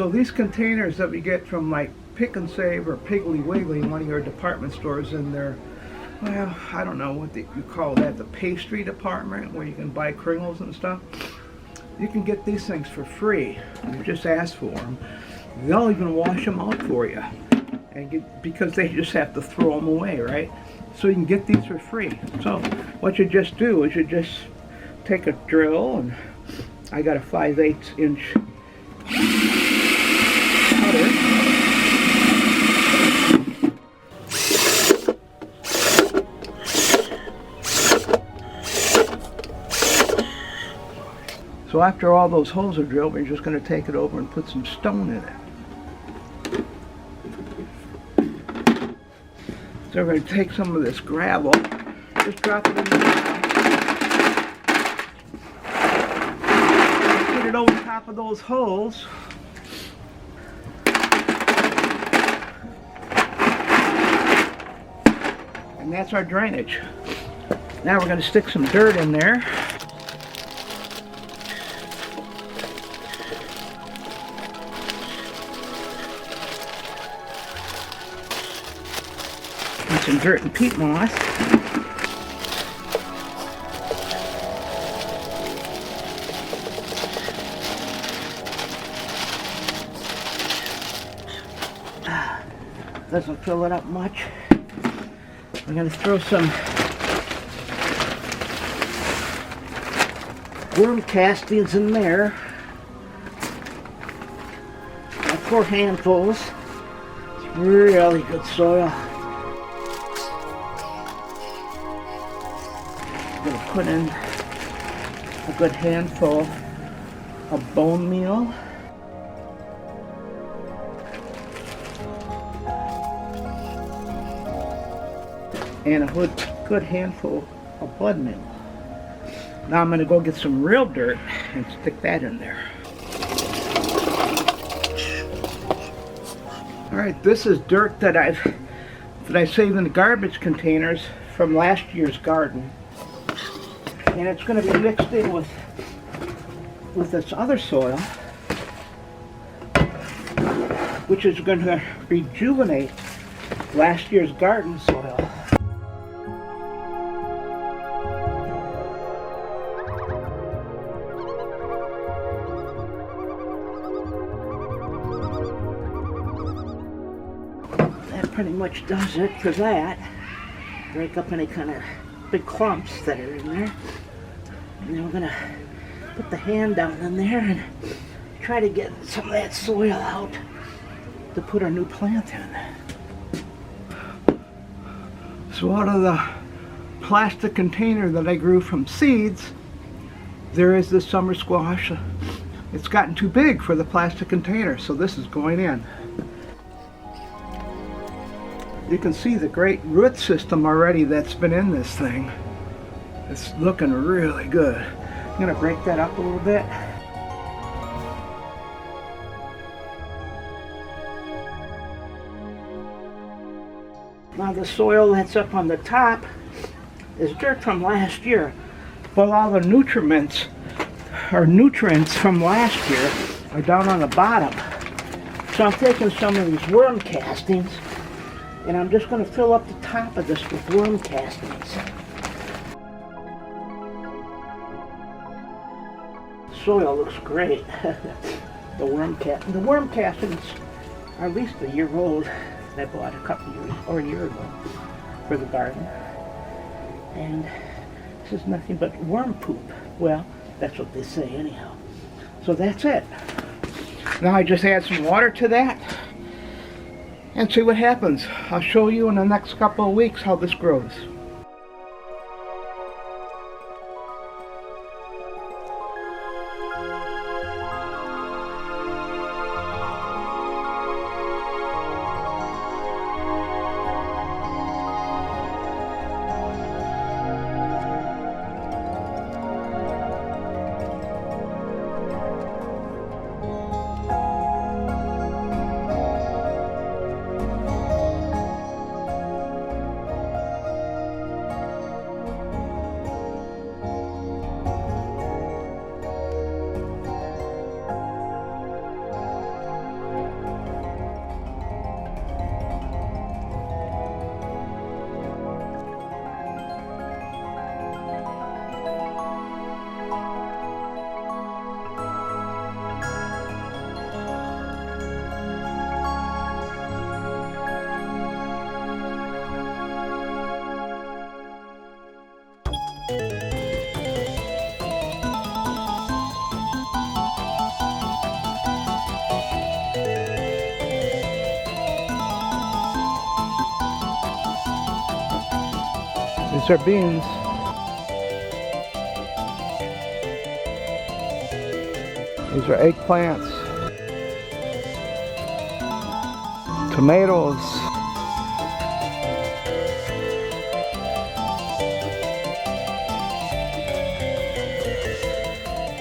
So these containers that we get from like Pick and Save or Piggly Wiggly, one of your department stores in there, well, I don't know what you call that, the pastry department where you can buy kringles and stuff. You can get these things for free. You just ask for them. They'll even wash them out for you, and because they just have to throw them away, right? So you can get these for free. So what you just do is you just take a drill, and I got a 5/8 inch cutter. So after all those holes are drilled, we're just going to take it over and put some stone in it. So we're going to take some of this gravel, just drop it in the ground, put it over top of those holes, and that's our drainage. Now we're going to stick some dirt in there. Some dirt and peat moss. Doesn't fill it up much. I'm going to throw some worm castings in there. About 4 handfuls. It's really good soil. I'm going to put in a good handful of bone meal. And a good handful of blood meal. Now I'm going to go get some real dirt and stick that in there. Alright, this is dirt that I saved in the garbage containers from last year's garden. And it's going to be mixed in with this other soil, which is going to rejuvenate last year's garden soil. That pretty much does it for that. Break up any kind of big clumps that are in there. And then we're going to put the hand down in there and try to get some of that soil out to put our new plant in. So out of the plastic container that I grew from seeds, there is this summer squash. It's gotten too big for the plastic container, so this is going in. You can see the great root system already that's been in this thing. It's looking really good. I'm going to break that up a little bit. Now the soil that's up on the top is dirt from last year, but all the nutrients from last year are down on the bottom. So I'm taking some of these worm castings and I'm just going to fill up the top of this with worm castings. Soil looks great. The worm castings are at least a year old. I bought a couple years or a year ago for the garden. And this is nothing but worm poop. Well, that's what they say anyhow. So that's it. Now I just add some water to that and see what happens. I'll show you in the next couple of weeks how this grows. These are beans. These are eggplants. Tomatoes.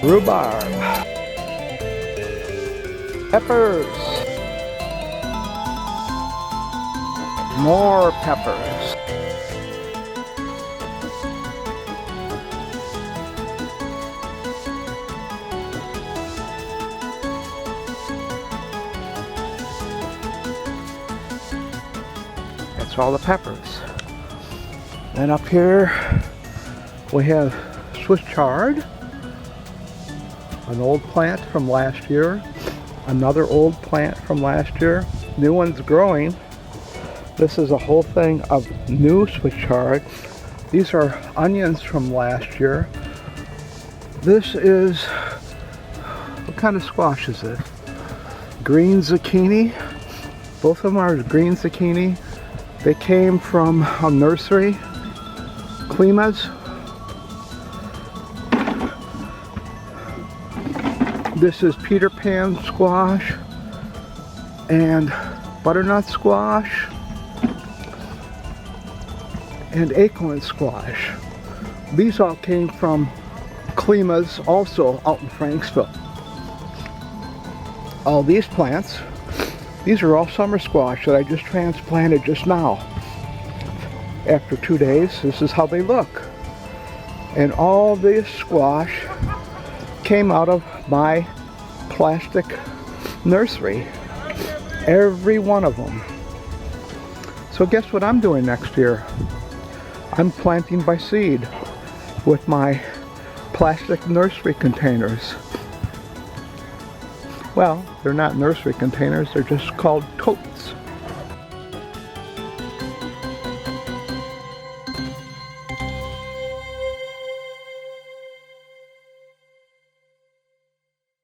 Rhubarb. Peppers. More peppers. That's all the peppers. And up here we have Swiss chard, an old plant from last year, another old plant from last year, new one's growing. This is a whole thing of new Swiss chard. These are onions from last year. This is, what kind of squash is this? Green zucchini. Both of them are green zucchini. They came from a nursery, Klima's. This is Peter Pan squash and butternut squash and acorn squash. These all came from Klima's, also out in Franksville. All these plants, these are all summer squash that I just transplanted just now. After 2 days, this is how they look. And all this squash came out of my plastic nursery. Every one of them. So guess what I'm doing next year? I'm planting by seed with my plastic nursery containers. Well, they're not nursery containers, they're just called totes.